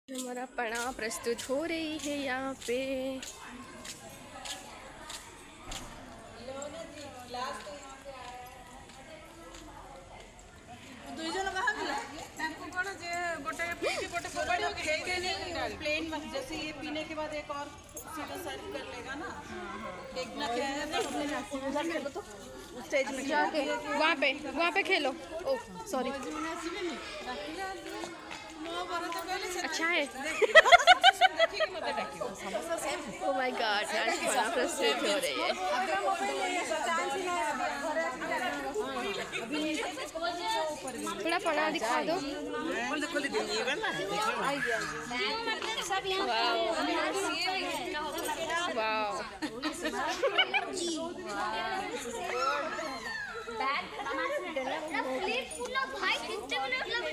हमारा पड़ा प्रस्तुत हो रही है यहाँ पे। प्लेन जैसे ये पीने के बाद एक और सीधा सर्व कर लेगा ना। एक ना क्या है तो स्टेज में जाके वहाँ पे खेलो। Oh sorry. अच्छा है। ओह माय गॉड, आज पड़ा प्रस्तुत हो रही है। थोड़ा पड़ा दिखा दो। वाव प्लेट फुल ऑफ भाई कितने मिनट लगे